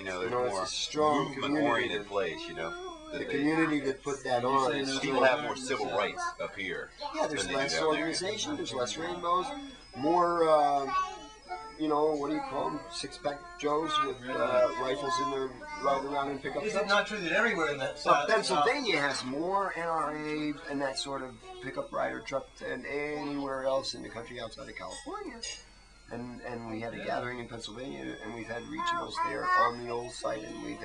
know, there's it's more a strong movement-oriented place, you know. The community that put that on. People have more civil rights up here. Yeah, there's less organization, there's less rainbows, more, you know, what do you call them? Six-pack Joes with rifles in their riding around in pickup trucks. Is it not true that everywhere in that South? Pennsylvania has more NRA and that sort of pickup rider truck than anywhere else in the country outside of California. And we had a gathering in Pennsylvania, and we've had regionals there on the old site, and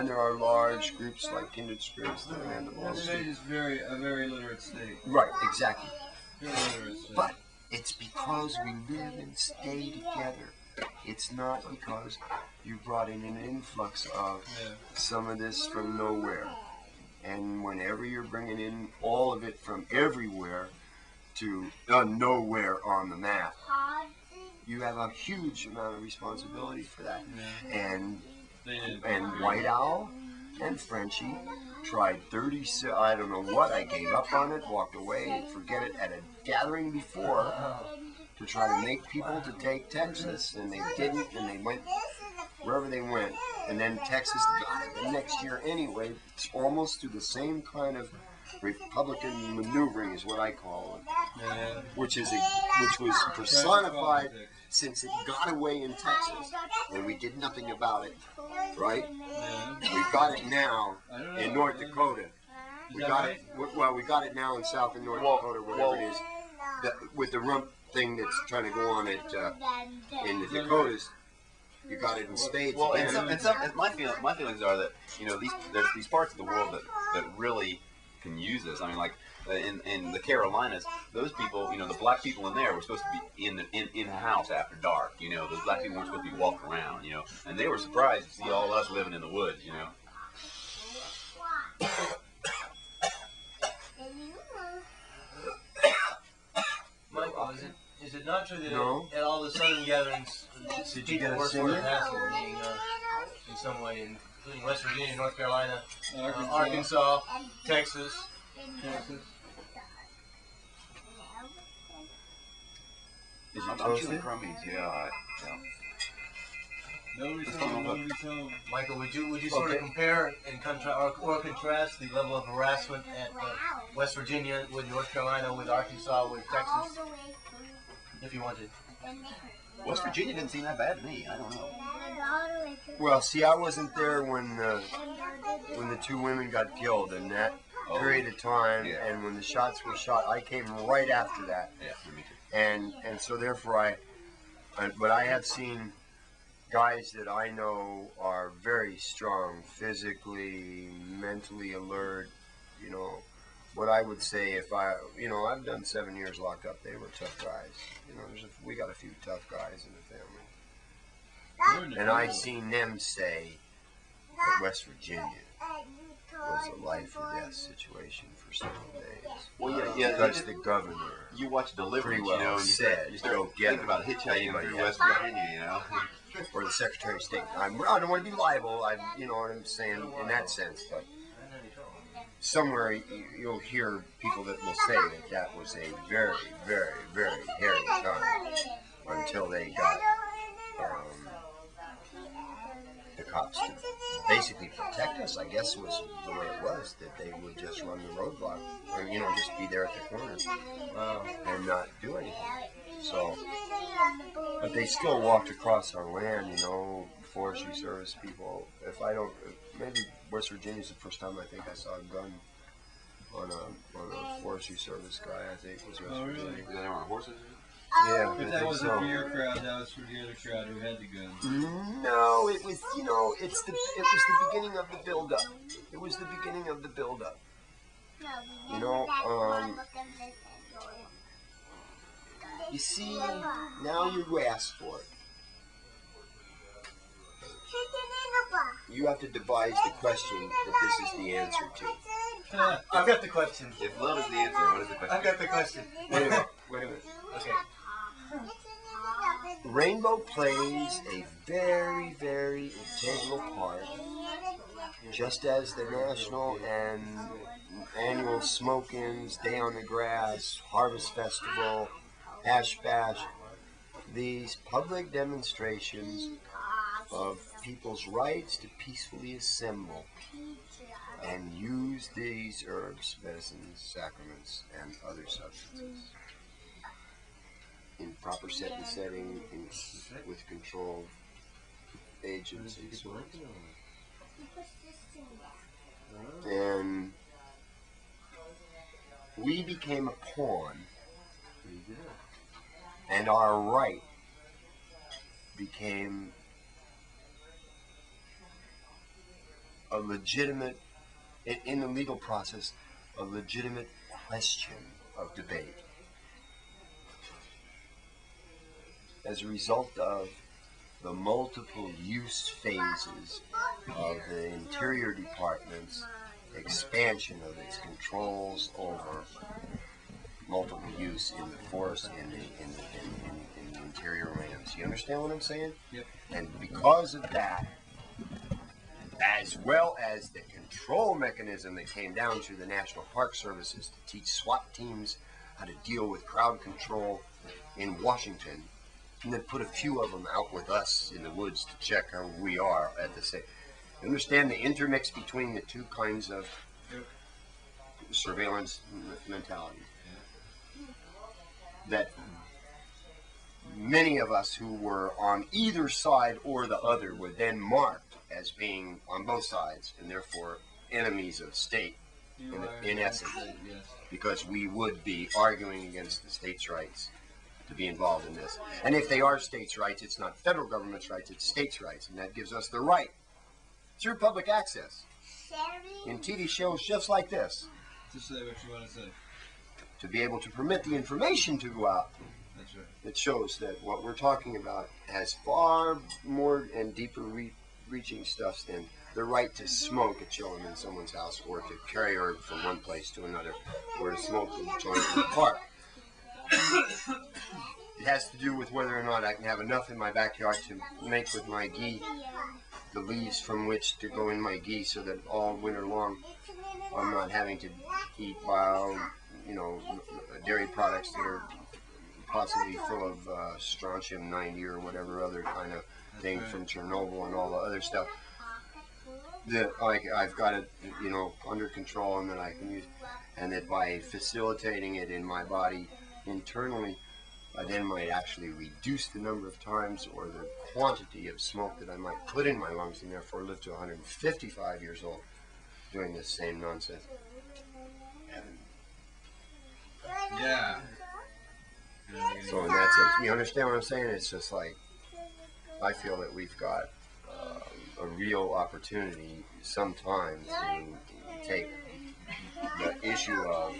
there are large groups like Kindred Spirits that are in the Pennsylvania is a very literate state. Right, exactly. Very literate state. But it's because we live and stay together. It's not because you brought in an influx of some of this from nowhere. And whenever you're bringing in all of it from everywhere to nowhere on the map, you have a huge amount of responsibility for that. And White Owl and Frenchie tried 36, I don't know what, I gave up on it, walked away, forget it, at a gathering before to try to make people to take Texas, and they didn't, and they went wherever they went, and then Texas got it the next year anyway. It's almost through the same kind of Republican maneuvering is what I call it, which was personified since it got away in Texas, and we did nothing about it, right? We've got it now in North Dakota. We got it. Well, we got it now in South and North Dakota, whatever it is, with the rump thing that's trying to go on it in the Dakotas. You got it in spades. Well, and my feelings are that, you know, there's these parts of the world that really can use this. I mean, like in the Carolinas, those people, you know, the black people in there were supposed to be in a house after dark. You know, those black people weren't supposed to be walking around. You know, and they were surprised to see all us living in the woods. You know. Michael, is it not true that at all the southern gatherings, people were sort of hassle, meaning in some way, including West Virginia, North Carolina, Arkansas, Texas? I'm chewing crummies, yeah. Nobody's home. Michael, would you sort of compare and contrast the level of harassment at West Virginia with North Carolina, with Arkansas, with Texas, if you wanted? West Virginia didn't seem that bad to me. I don't know. Well, see, I wasn't there when the two women got killed in that period of time, and when the shots were shot. I came right after that. Yeah, me too. And so therefore but I have seen guys that I know are very strong, physically, mentally alert. You know, what I would say if I've done 7 years locked up. They were tough guys. You know, we got a few tough guys in the family. And I seen them say that West Virginia was a life or death situation for several days. Well, yeah. Because the governor. You watch Deliverance, well, you know, and you start thinking about hitchhiking through West Virginia, you know. Or the Secretary of State. I don't want to be liable. You know what I'm saying in that sense, but somewhere you'll hear people that will say that was a very, very, very hairy time until they got the cops to basically protect us. I guess was the way it was, that they would just run the roadblock, or just be there at the corner and not do anything. So, but they still walked across our land, Forestry Service people. Maybe West Virginia's the first time I think I saw a gun on a Forestry Service guy. I think it was West Virginia. Were they on horses? Yeah, but that wasn't for your crowd. That was for the other crowd who had the guns. No, it was. It was the beginning of the build-up. It was the beginning of the build-up. You see, now you ask for it. You have to devise the question that this is the answer to. I've got the question. If love is the answer, what is the question? I've got the question. Wait a minute. Okay. Rainbow plays a very, very integral part, just as the national and annual smoke-ins, Day on the Grass, Harvest Festival, Hash Bash. These public demonstrations of people's rights to peacefully assemble and use these herbs, medicines, sacraments, and other substances in proper set and setting, with controlled agencies. And we became a pawn, and our right became a legitimate, in the legal process, a legitimate question of debate. As a result of the multiple use phases of the Interior Department's expansion of its controls over multiple use in the forest and in the interior lands. You understand what I'm saying? Yep. And because of that, as well as the control mechanism that came down through the National Park Services to teach SWAT teams how to deal with crowd control in Washington, and then put a few of them out with us in the woods to check how we are at the same. Understand the intermix between the two kinds of surveillance mentality. That many of us who were on either side or the other were then marked as being on both sides, and therefore enemies of state in essence, because we would be arguing against the state's rights to be involved in this. And if they are states' rights, it's not federal government's rights, it's states' rights, and that gives us the right through public access in TV shows just like this to say what you want to say, to be able to permit the information to go out. That's right. That shows that what we're talking about has far more and deeper reaching stuff than the right to smoke a chillum in someone's house, or to carry herb from one place to another, or to smoke a joint in the park. It has to do with whether or not I can have enough in my backyard to make with my ghee, the leaves from which to go in my ghee, so that all winter long I'm not having to eat dairy products that are possibly full of strontium 90 or whatever other kind of thing from Chernobyl and all the other stuff that I've got it, under control, and that I can use, and that by facilitating it in my body internally, I then might actually reduce the number of times or the quantity of smoke that I might put in my lungs, and therefore live to 155 years old doing this same nonsense. Yeah. So in that sense, you understand what I'm saying? It's just like, I feel that we've got a real opportunity sometime to take the issue of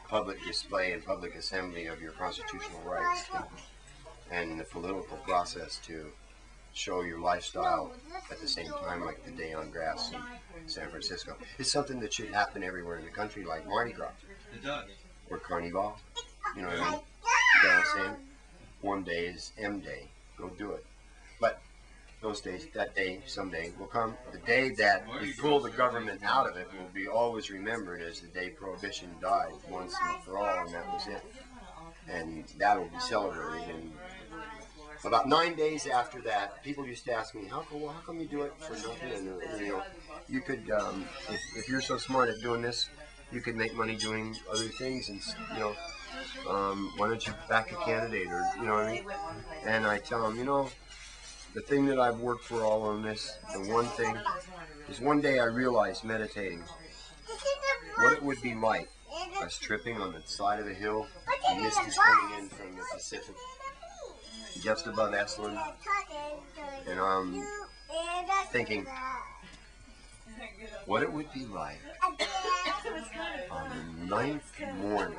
public display and public assembly of your constitutional rights and the political process to show your lifestyle at the same time, like the Day on Grass in San Francisco. It's something that should happen everywhere in the country, like Mardi Gras. It does. Or Carnival. You know what I mean? You know what I'm saying? One day is M Day. Go do it. But those days, that day, someday will come. The day that we pull the government out of it will be always remembered as the day Prohibition died once and for all, and that was it. And that will be celebrated. And about 9 days after that, people used to ask me, how come you do it for nothing? And you could, if you're so smart at doing this, you could make money doing other things, and why don't you back a candidate, or you know what I mean? And I tell them, the thing that I've worked for all on this, the one thing, is one day I realized, meditating, what it would be like. I was tripping on the side of a hill, the mist is coming in from the Pacific, just above Esalen, and I'm thinking what it would be like on the 9th morning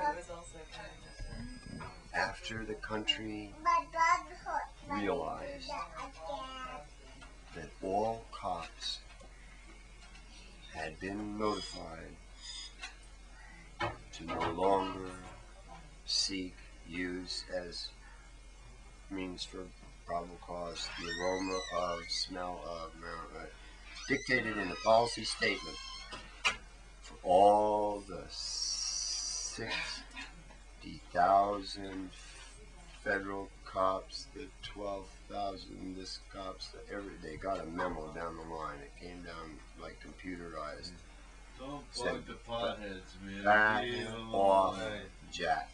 after the country realized that all cops had been notified to no longer seek, use as means for probable cause the aroma of, smell of marijuana, dictated in a policy statement for all the 60,000 federal cops, the 12,000, this cops, they got a memo down the line. It came down like computerized. Don't Said, bug the potheads, man. back Leave 'em off, alone. Jack.